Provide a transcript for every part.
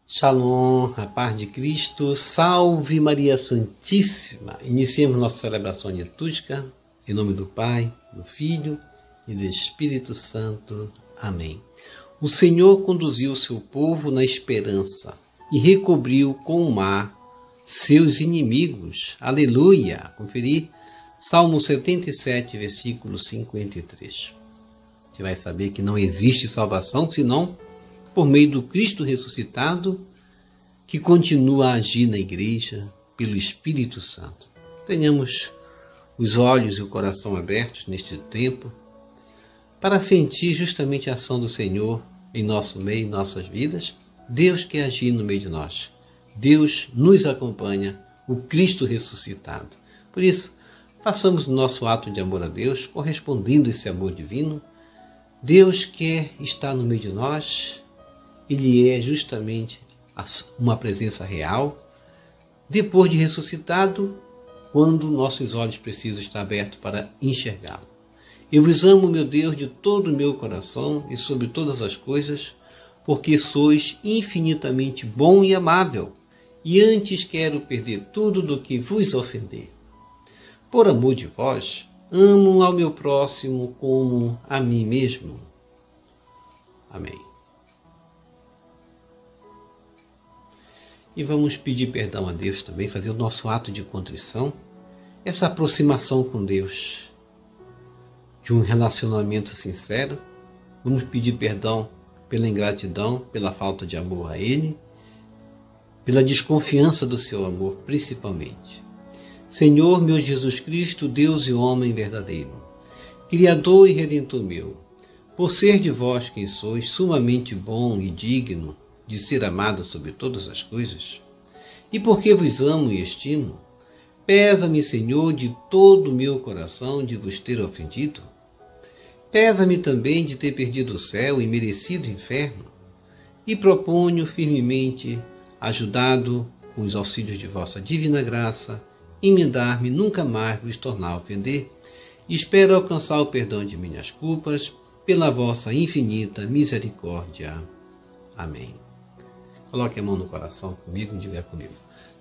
Shalom, a paz de Cristo, salve Maria Santíssima. Iniciemos nossa celebração litúrgica, em nome do Pai, do Filho e do Espírito Santo. Amém. O Senhor conduziu seu povo na esperança e recobriu com o mar seus inimigos. Aleluia! Conferir Salmo 77, versículo 53. Você vai saber que não existe salvação senão por meio do Cristo ressuscitado, que continua a agir na igreja pelo Espírito Santo. Tenhamos os olhos e o coração abertos neste tempo para sentir justamente a ação do Senhor em nosso meio, em nossas vidas. Deus quer agir no meio de nós. Deus nos acompanha, o Cristo ressuscitado. Por isso, façamos o nosso ato de amor a Deus, correspondendo a esse amor divino. Deus quer estar no meio de nós. Ele é justamente uma presença real, depois de ressuscitado, quando nossos olhos precisam estar abertos para enxergá-lo. Eu vos amo, meu Deus, de todo o meu coração e sobre todas as coisas, porque sois infinitamente bom e amável, e antes quero perder tudo do que vos ofender. Por amor de vós, amo ao meu próximo como a mim mesmo. Amém. E vamos pedir perdão a Deus também, fazer o nosso ato de contrição, essa aproximação com Deus, de um relacionamento sincero. Vamos pedir perdão pela ingratidão, pela falta de amor a Ele, pela desconfiança do seu amor, principalmente. Senhor, meu Jesus Cristo, Deus e homem verdadeiro, Criador e Redentor meu, por ser de vós quem sois, sumamente bom e digno de ser amado sobre todas as coisas, e porque vos amo e estimo, pesa-me, Senhor, de todo o meu coração de vos ter ofendido. Pesa-me também de ter perdido o céu e merecido o inferno, e proponho firmemente, ajudado com os auxílios de vossa divina graça, emendar-me nunca mais vos tornar a ofender, e espero alcançar o perdão de minhas culpas pela vossa infinita misericórdia. Amém. Coloque a mão no coração comigo e diga comigo.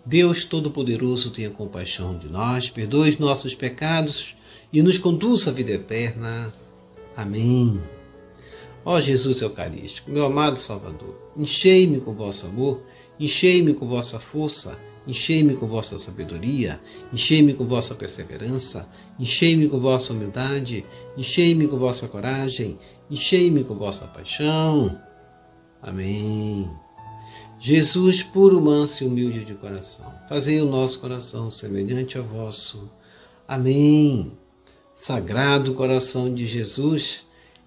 Deus Todo-Poderoso, tenha compaixão de nós, perdoe os nossos pecados e nos conduza à vida eterna. Amém. Ó Jesus Eucarístico, meu amado Salvador, enchei-me com vosso amor, enchei-me com vossa força, enchei-me com vossa sabedoria, enchei-me com vossa perseverança, enchei-me com vossa humildade, enchei-me com vossa coragem, enchei-me com vossa paixão. Amém. Jesus, puro, manso e humilde de coração, fazei o nosso coração semelhante ao vosso. Amém. Sagrado coração de Jesus,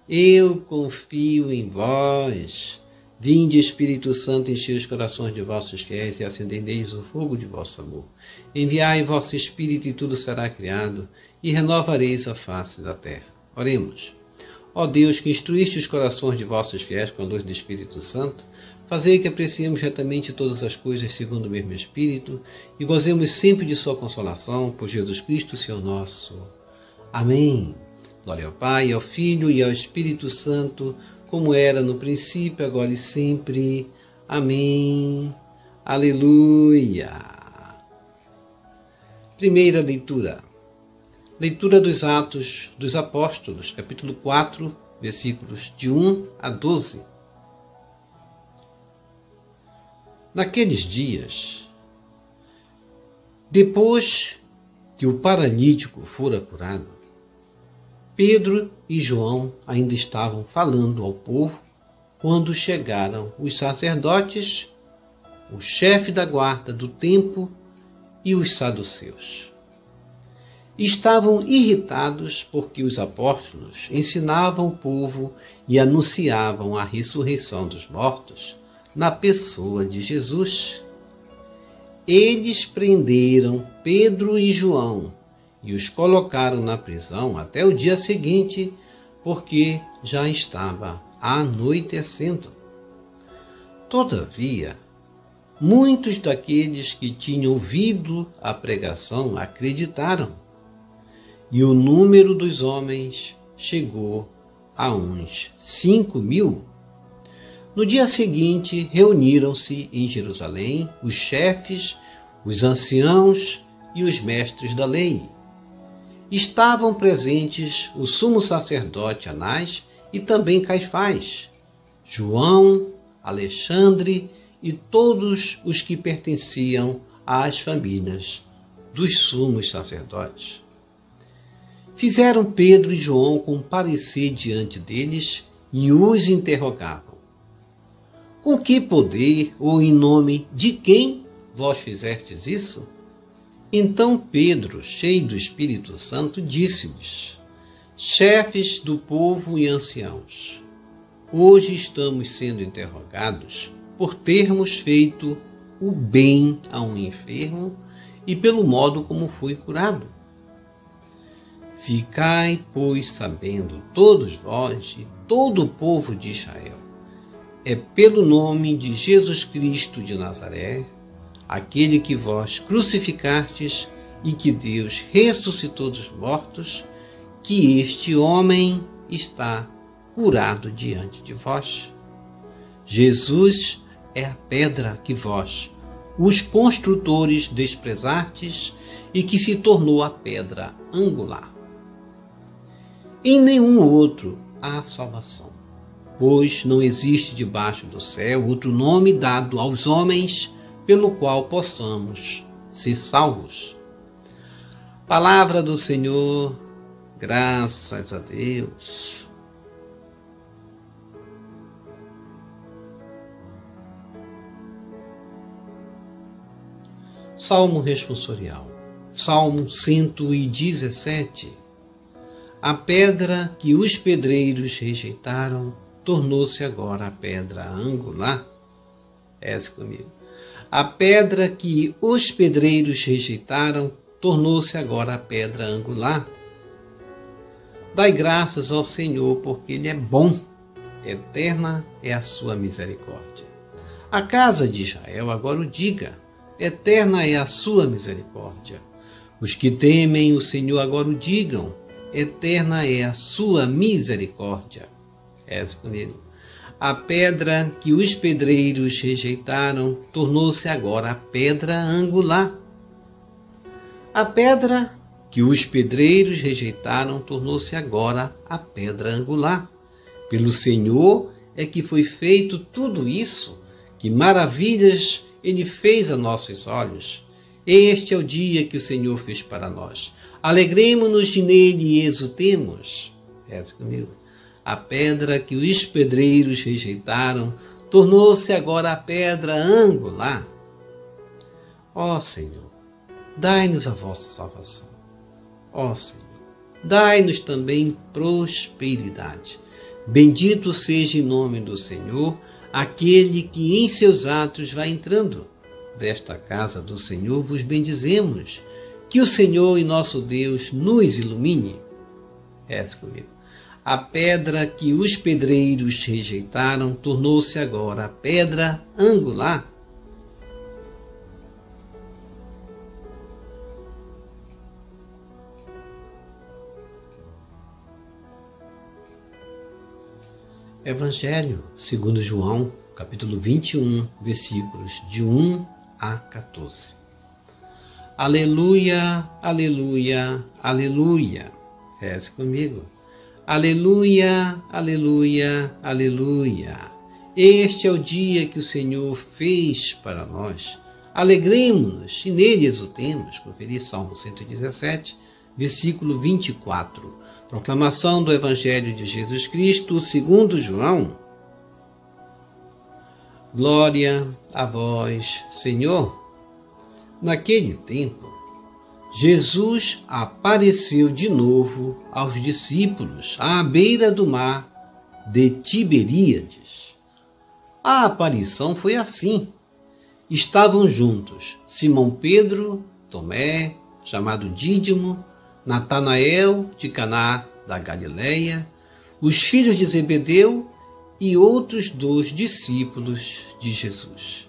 eu confio em vós. Vinde, Espírito Santo, enchei os corações de vossos fiéis e acendei neles o fogo de vosso amor. Enviai vosso Espírito e tudo será criado, e renovareis a face da terra. Oremos. Ó Deus, que instruíste os corações de vossos fiéis com a luz do Espírito Santo, fazei que apreciemos retamente todas as coisas segundo o mesmo Espírito e gozemos sempre de sua consolação, por Jesus Cristo, Senhor nosso. Amém. Glória ao Pai, ao Filho e ao Espírito Santo, como era no princípio, agora e sempre. Amém. Aleluia. Primeira leitura. Leitura dos Atos dos Apóstolos, capítulo 4, versículos de 1 a 12. Naqueles dias, depois que o paralítico fora curado, Pedro e João ainda estavam falando ao povo quando chegaram os sacerdotes, o chefe da guarda do templo e os saduceus. Estavam irritados porque os apóstolos ensinavam o povo e anunciavam a ressurreição dos mortos na pessoa de Jesus. Eles prenderam Pedro e João e os colocaram na prisão até o dia seguinte, porque já estava anoitecendo. Todavia, muitos daqueles que tinham ouvido a pregação acreditaram, e o número dos homens chegou a uns 5.000. No dia seguinte, reuniram-se em Jerusalém os chefes, os anciãos e os mestres da lei. Estavam presentes o sumo sacerdote Anás e também Caifás, João, Alexandre e todos os que pertenciam às famílias dos sumos sacerdotes. Fizeram Pedro e João comparecer diante deles e os interrogavam: com que poder ou em nome de quem vós fizestes isso? Então Pedro, cheio do Espírito Santo, disse-lhes: chefes do povo e anciãos, hoje estamos sendo interrogados por termos feito o bem a um enfermo e pelo modo como foi curado. Ficai, pois, sabendo, todos vós e todo o povo de Israel, é pelo nome de Jesus Cristo de Nazaré, aquele que vós crucificastes e que Deus ressuscitou dos mortos, que este homem está curado diante de vós. Jesus é a pedra que vós, os construtores, desprezastes e que se tornou a pedra angular. Em nenhum outro há salvação, pois não existe debaixo do céu outro nome dado aos homens pelo qual possamos ser salvos. Palavra do Senhor, graças a Deus. Salmo responsorial, Salmo 117. A pedra que os pedreiros rejeitaram tornou-se agora a pedra angular. Esse comigo. A pedra que os pedreiros rejeitaram tornou-se agora a pedra angular. Dai graças ao Senhor, porque Ele é bom, eterna é a sua misericórdia. A casa de Israel agora o diga, eterna é a sua misericórdia. Os que temem o Senhor agora o digam, eterna é a sua misericórdia. Reze comigo. A pedra que os pedreiros rejeitaram tornou-se agora a pedra angular. A pedra que os pedreiros rejeitaram tornou-se agora a pedra angular. Pelo Senhor é que foi feito tudo isso, que maravilhas Ele fez a nossos olhos. Este é o dia que o Senhor fez para nós. Alegremo-nos nele e exultemos. Reze comigo. A pedra que os pedreiros rejeitaram tornou-se agora a pedra angular. Ó Senhor, dai-nos a vossa salvação. Ó Senhor, dai-nos também prosperidade. Bendito seja em nome do Senhor aquele que em seus atos vai entrando. Desta casa do Senhor vos bendizemos. Que o Senhor e nosso Deus nos ilumine. Reze comigo. A pedra que os pedreiros rejeitaram tornou-se agora a pedra angular. Evangelho segundo João, capítulo 21, versículos de 1 a 14. Aleluia, aleluia, aleluia. Reze comigo. Aleluia, aleluia, aleluia. Este é o dia que o Senhor fez para nós. Alegremo-nos e nele exultemos. Conferir Salmo 117, versículo 24. Proclamação do Evangelho de Jesus Cristo segundo João. Glória a vós, Senhor. Naquele tempo, Jesus apareceu de novo aos discípulos à beira do mar de Tiberíades. A aparição foi assim. Estavam juntos Simão Pedro, Tomé, chamado Dídimo, Natanael de Caná da Galileia, os filhos de Zebedeu e outros 2 discípulos de Jesus.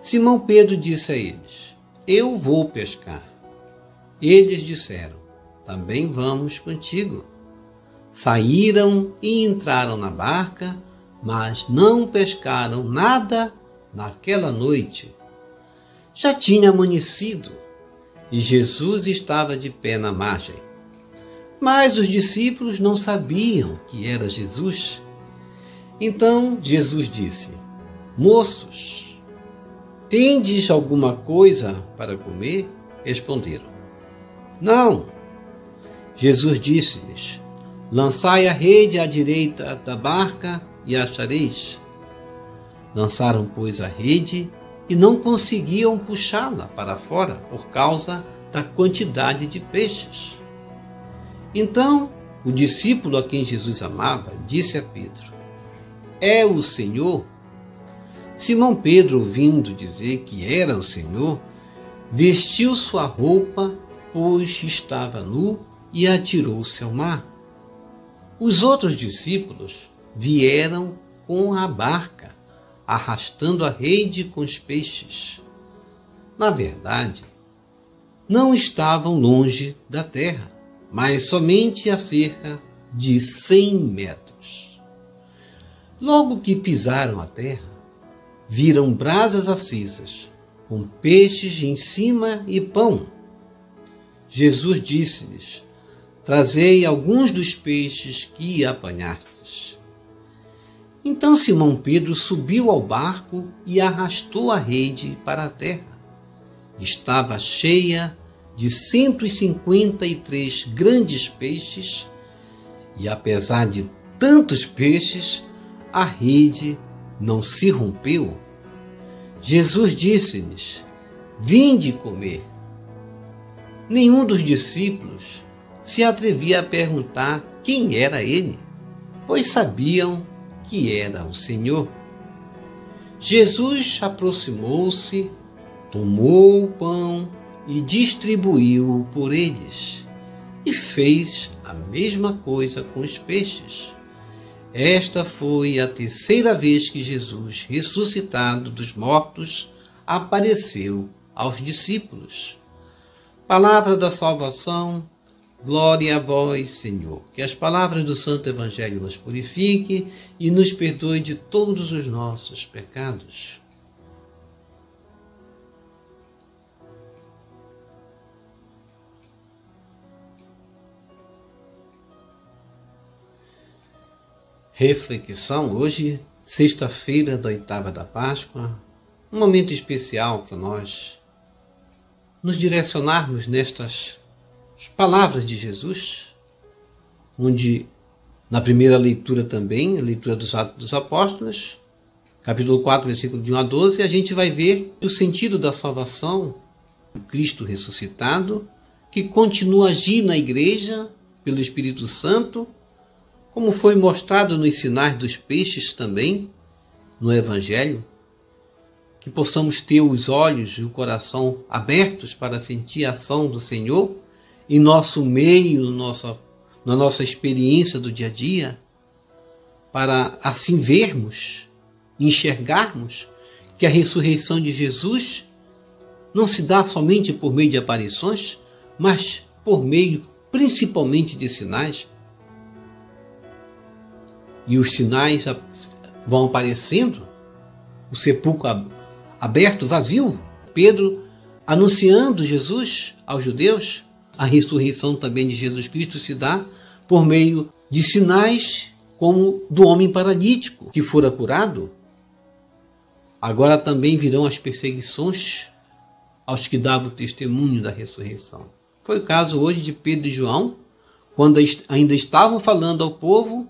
Simão Pedro disse a eles: eu vou pescar. Eles disseram: também vamos contigo. Saíram e entraram na barca, mas não pescaram nada naquela noite. Já tinha amanhecido e Jesus estava de pé na margem. Mas os discípulos não sabiam que era Jesus. Então Jesus disse: Moços, tendes alguma coisa para comer? Responderam: Não. Jesus disse-lhes: Lançai a rede à direita da barca e achareis. Lançaram, pois, a rede e não conseguiam puxá-la para fora por causa da quantidade de peixes. Então, o discípulo a quem Jesus amava disse a Pedro: É o Senhor? Simão Pedro, ouvindo dizer que era o Senhor, vestiu sua roupa, pois estava nu, e atirou-se ao mar. Os outros discípulos vieram com a barca, arrastando a rede com os peixes. Na verdade, não estavam longe da terra, mas somente a cerca de 100 metros. Logo que pisaram a terra, viram brasas acesas, com peixes em cima e pão. Jesus disse-lhes: Trazei alguns dos peixes que apanhastes. Então Simão Pedro subiu ao barco e arrastou a rede para a terra. Estava cheia de 153 grandes peixes, e apesar de tantos peixes, a rede não se rompeu. Jesus disse-lhes: Vinde comer. Nenhum dos discípulos se atrevia a perguntar quem era ele, pois sabiam que era o Senhor. Jesus aproximou-se, tomou o pão e distribuiu por eles, e fez a mesma coisa com os peixes. Esta foi a terceira vez que Jesus, ressuscitado dos mortos, apareceu aos discípulos. Palavra da salvação. Glória a vós, Senhor. Que as palavras do Santo Evangelho nos purifiquem e nos perdoe de todos os nossos pecados. Reflexão. Hoje, sexta-feira da oitava da Páscoa, um momento especial para nós nos direcionarmos nestas palavras de Jesus, onde na primeira leitura também, a leitura dos Atos dos Apóstolos, capítulo 4, versículo de 1 a 12, a gente vai ver o sentido da salvação, o Cristo ressuscitado, que continua a agir na igreja pelo Espírito Santo, como foi mostrado nos sinais dos peixes também, no Evangelho, que possamos ter os olhos e o coração abertos para sentir a ação do Senhor em nosso meio, na nossa experiência do dia a dia, para assim vermos, enxergarmos que a ressurreição de Jesus não se dá somente por meio de aparições, mas por meio principalmente de sinais. E os sinais vão aparecendo, o sepulcro aberto, vazio, Pedro anunciando Jesus aos judeus. A ressurreição também de Jesus Cristo se dá por meio de sinais como do homem paralítico que fora curado. Agora também virão as perseguições aos que davam testemunho da ressurreição. Foi o caso hoje de Pedro e João, quando ainda estavam falando ao povo,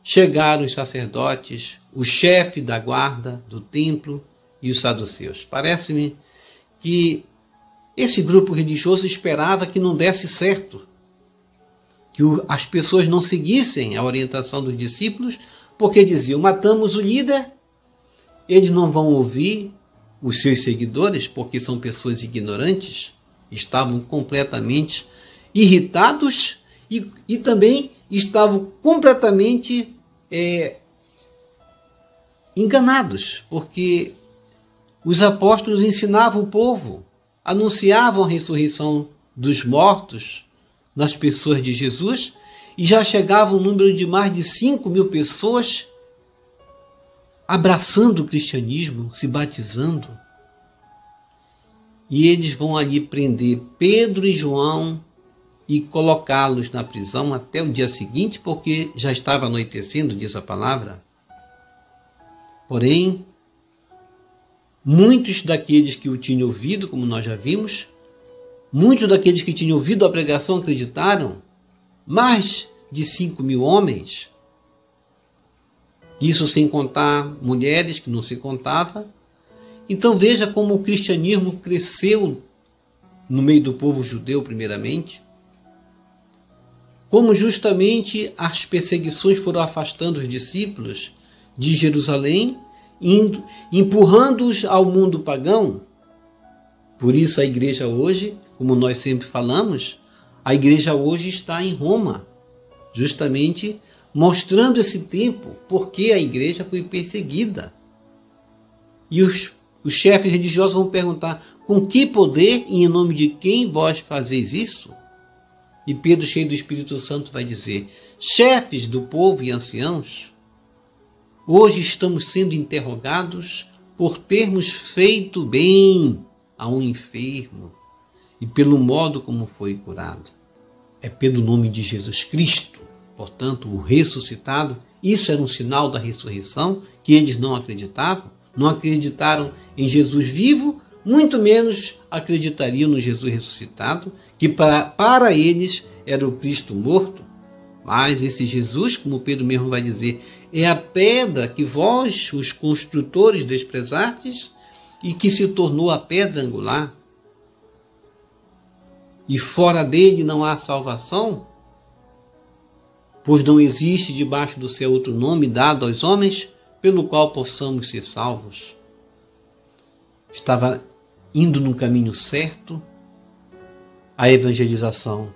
chegaram os sacerdotes, o chefe da guarda do templo e os saduceus. Parece-me que esse grupo religioso esperava que não desse certo, que as pessoas não seguissem a orientação dos discípulos, porque diziam: matamos o líder, eles não vão ouvir os seus seguidores, porque são pessoas ignorantes, estavam completamente irritados e também estavam completamente enganados, porque os apóstolos ensinavam o povo, anunciavam a ressurreição dos mortos nas pessoas de Jesus, e já chegava um número de mais de 5.000 pessoas abraçando o cristianismo, se batizando. E eles vão ali prender Pedro e João e colocá-los na prisão até o dia seguinte, porque já estava anoitecendo, diz a palavra. Porém, muitos daqueles que o tinham ouvido, como nós já vimos, muitos daqueles que tinham ouvido a pregação acreditaram, mais de 5.000 homens, isso sem contar mulheres que não se contava. Então veja como o cristianismo cresceu no meio do povo judeu primeiramente, como justamente as perseguições foram afastando os discípulos de Jerusalém, empurrando-os ao mundo pagão. Por isso a igreja hoje, como nós sempre falamos, a igreja hoje está em Roma, justamente mostrando esse tempo, porque a igreja foi perseguida. E os chefes religiosos vão perguntar: com que poder e em nome de quem vós fazeis isso? E Pedro, cheio do Espírito Santo, vai dizer: chefes do povo e anciãos, hoje estamos sendo interrogados por termos feito bem a um enfermo e pelo modo como foi curado. É pelo nome de Jesus Cristo, portanto, o ressuscitado. Isso era um sinal da ressurreição, que eles não acreditavam. Não acreditaram em Jesus vivo, muito menos acreditariam no Jesus ressuscitado, que para eles era o Cristo morto. Mas esse Jesus, como Pedro mesmo vai dizer, é a pedra que vós, os construtores, desprezastes e que se tornou a pedra angular. E fora dele não há salvação, pois não existe debaixo do céu outro nome dado aos homens pelo qual possamos ser salvos. Estava indo no caminho certo a evangelização.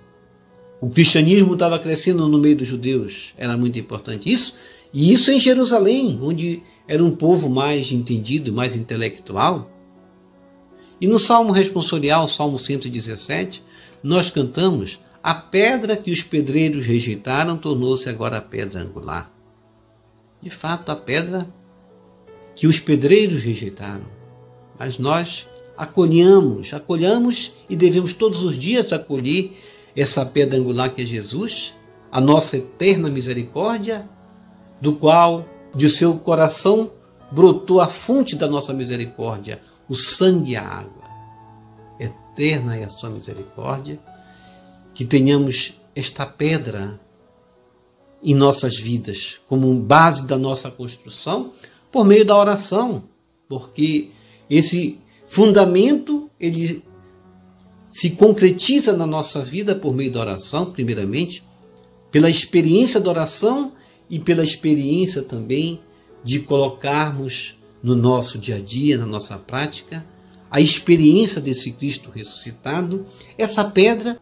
O cristianismo estava crescendo no meio dos judeus, era muito importante isso. E isso em Jerusalém, onde era um povo mais entendido, mais intelectual. E no Salmo responsorial, Salmo 117, nós cantamos: a pedra que os pedreiros rejeitaram tornou-se agora a pedra angular. De fato, a pedra que os pedreiros rejeitaram. Mas nós acolhamos e devemos todos os dias acolher essa pedra angular que é Jesus, a nossa eterna misericórdia, do qual, de seu coração, brotou a fonte da nossa misericórdia, o sangue e a água. Eterna é a sua misericórdia, que tenhamos esta pedra em nossas vidas, como base da nossa construção, por meio da oração, porque esse fundamento ele se concretiza na nossa vida por meio da oração, primeiramente, pela experiência da oração e pela experiência também de colocarmos no nosso dia a dia, na nossa prática, a experiência desse Cristo ressuscitado, essa pedra,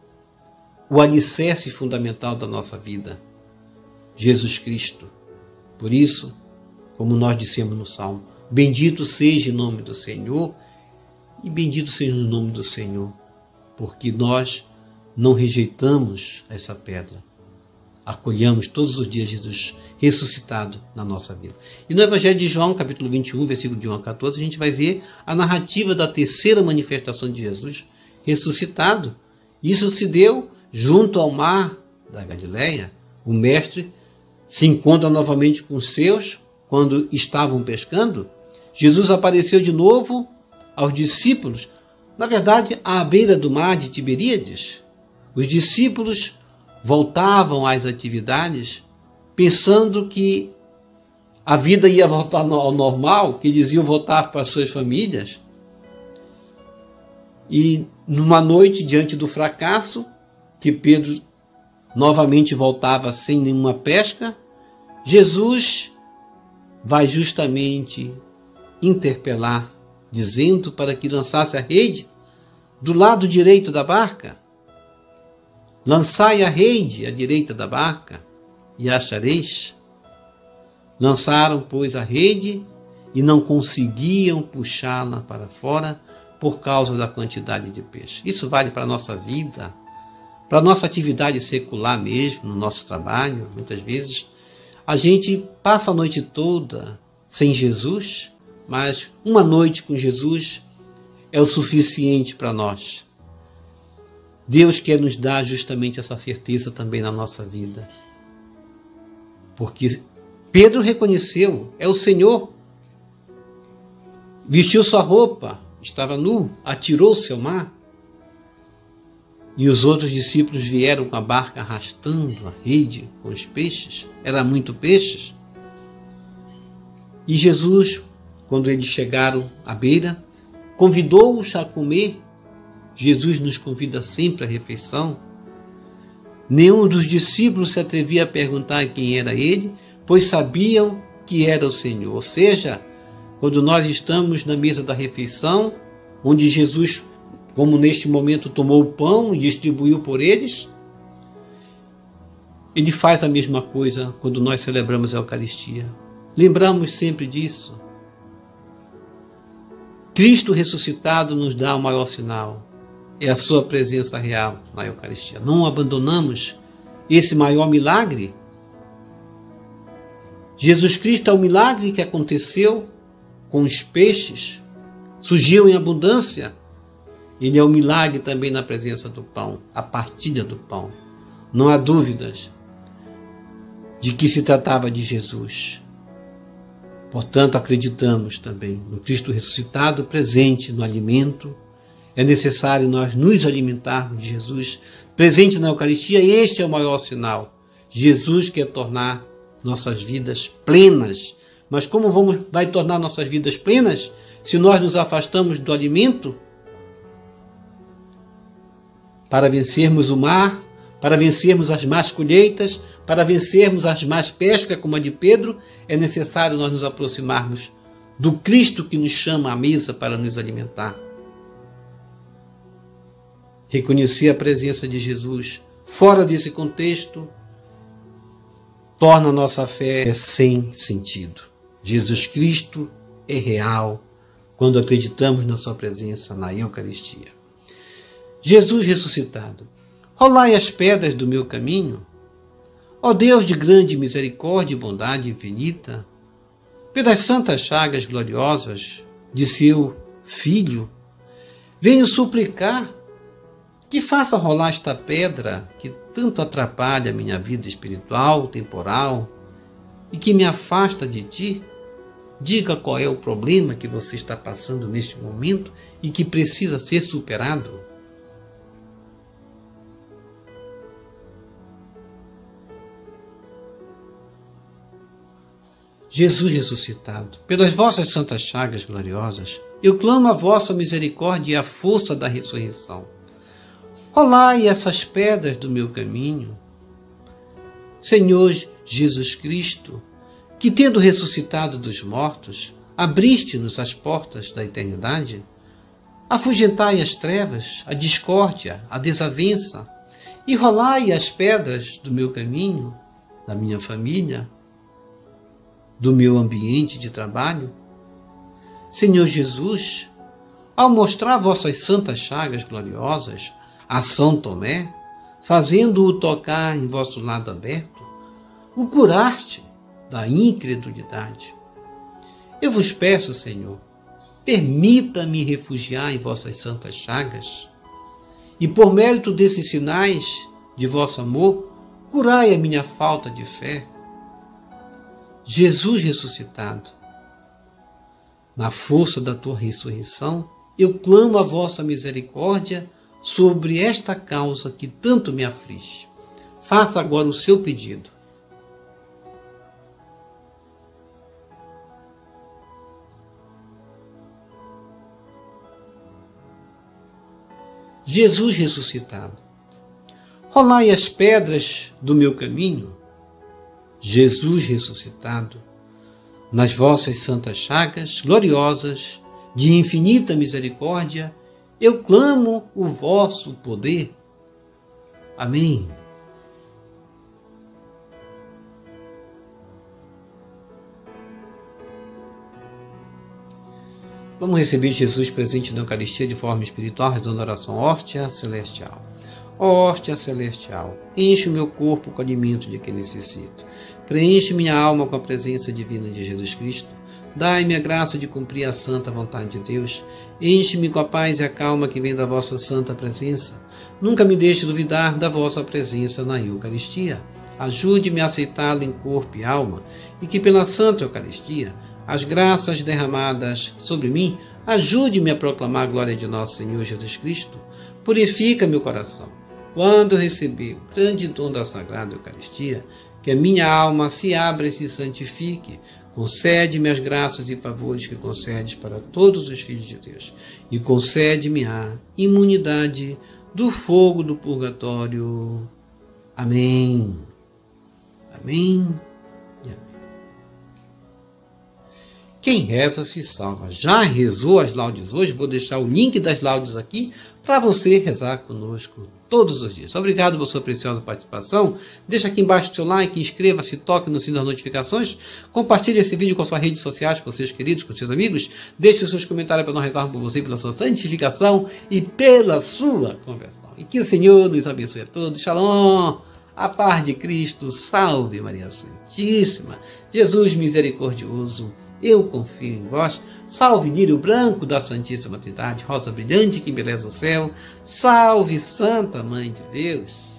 o alicerce fundamental da nossa vida. Jesus Cristo. Por isso, como nós dissemos no Salmo, bendito seja o nome do Senhor, e bendito seja o nome do Senhor, porque nós não rejeitamos essa pedra. Acolhamos todos os dias Jesus ressuscitado na nossa vida. E no Evangelho de João, capítulo 21, versículo de 1 a 14, a gente vai ver a narrativa da terceira manifestação de Jesus ressuscitado. Isso se deu junto ao mar da Galileia. O mestre se encontra novamente com os seus quando estavam pescando. Jesus apareceu de novo aos discípulos, na verdade, à beira do mar de Tiberíades. Os discípulos voltavam às atividades pensando que a vida ia voltar ao normal, que eles iam voltar para suas famílias. E numa noite, diante do fracasso, que Pedro novamente voltava sem nenhuma pesca, Jesus vai justamente interpelar, dizendo para que lançasse a rede do lado direito da barca. Lançai a rede à direita da barca e achareis. Lançaram, pois, a rede e não conseguiam puxá-la para fora por causa da quantidade de peixe. Isso vale para a nossa vida, para a nossa atividade secular mesmo, no nosso trabalho. Muitas vezes a gente passa a noite toda sem Jesus, mas uma noite com Jesus é o suficiente para nós. Deus quer nos dar justamente essa certeza também na nossa vida. Porque Pedro reconheceu, é o Senhor. Vestiu sua roupa, estava nu, atirou-se ao mar. E os outros discípulos vieram com a barca arrastando a rede com os peixes. Era muito peixes. E Jesus, quando eles chegaram à beira, convidou-os a comer. Jesus nos convida sempre à refeição. Nenhum dos discípulos se atrevia a perguntar quem era ele, pois sabiam que era o Senhor. Ou seja, quando nós estamos na mesa da refeição, onde Jesus, como neste momento, tomou o pão e distribuiu por eles, ele faz a mesma coisa quando nós celebramos a Eucaristia. Lembramos sempre disso. Cristo ressuscitado nos dá o maior sinal. É a sua presença real na Eucaristia. Não abandonamos esse maior milagre. Jesus Cristo é o milagre que aconteceu com os peixes, surgiu em abundância. Ele é o milagre também na presença do pão, a partilha do pão. Não há dúvidas de que se tratava de Jesus. Portanto, acreditamos também no Cristo ressuscitado presente no alimento. É necessário nós nos alimentarmos de Jesus, presente na Eucaristia. Este é o maior sinal. Jesus quer tornar nossas vidas plenas. Mas como vai tornar nossas vidas plenas se nós nos afastamos do alimento? Para vencermos o mar, para vencermos as más colheitas, para vencermos as más pescas, como a de Pedro, é necessário nós nos aproximarmos do Cristo que nos chama à mesa para nos alimentar. Reconhecer a presença de Jesus fora desse contexto torna a nossa fé sem sentido. Jesus Cristo é real quando acreditamos na sua presença na Eucaristia. Jesus ressuscitado, rolai as pedras do meu caminho, ó Deus de grande misericórdia e bondade infinita, pelas santas chagas gloriosas de seu Filho, venho suplicar que faça rolar esta pedra que tanto atrapalha a minha vida espiritual, temporal, e que me afasta de ti. Diga qual é o problema que você está passando neste momento e que precisa ser superado. Jesus ressuscitado, pelas vossas santas chagas gloriosas, eu clamo a vossa misericórdia e a força da ressurreição. Rolai essas pedras do meu caminho. Senhor Jesus Cristo, que tendo ressuscitado dos mortos, abriste-nos as portas da eternidade, afugentai as trevas, a discórdia, a desavença, e rolai as pedras do meu caminho, da minha família, do meu ambiente de trabalho. Senhor Jesus, ao mostrar vossas santas chagas gloriosas a São Tomé, fazendo-o tocar em vosso lado aberto, o curaste da incredulidade. Eu vos peço, Senhor, permita-me refugiar em vossas santas chagas, e por mérito desses sinais de vosso amor, curai a minha falta de fé. Jesus ressuscitado, na força da tua ressurreição, eu clamo a vossa misericórdia sobre esta causa que tanto me aflige. Faça agora o seu pedido. Jesus ressuscitado, rolai as pedras do meu caminho. Jesus ressuscitado, nas vossas santas chagas gloriosas de infinita misericórdia, eu clamo o vosso poder. Amém. Vamos receber Jesus presente na Eucaristia de forma espiritual, rezando a oração Hóstia Celestial. Hóstia Celestial, enche o meu corpo com o alimento de que necessito. Preenche minha alma com a presença divina de Jesus Cristo. Dai-me a graça de cumprir a santa vontade de Deus. Enche-me com a paz e a calma que vem da vossa santa presença. Nunca me deixe duvidar da vossa presença na Eucaristia. Ajude-me a aceitá-lo em corpo e alma, e que pela santa Eucaristia, as graças derramadas sobre mim, ajude-me a proclamar a glória de nosso Senhor Jesus Cristo. Purifica meu coração. Quando eu receber o grande dom da Sagrada Eucaristia, que a minha alma se abra e se santifique. Concede-me as graças e favores que concedes para todos os filhos de Deus. E concede-me a imunidade do fogo do purgatório. Amém. Amém. E amém. Quem reza se salva. Já rezou as laudes hoje? Vou deixar o link das laudes aqui para você rezar conosco todos os dias. Obrigado pela sua preciosa participação. Deixa aqui embaixo o seu like, inscreva-se, toque no sino das notificações, compartilhe esse vídeo com suas redes sociais, com seus queridos, com seus amigos. Deixe os seus comentários para nós rezarmos por você, pela sua santificação e pela sua conversão. E que o Senhor nos abençoe a todos. Shalom! A paz de Cristo, salve Maria Santíssima, Jesus misericordioso, eu confio em vós, salve lírio branco da Santíssima Trindade, rosa brilhante que embeleza o céu, salve Santa Mãe de Deus.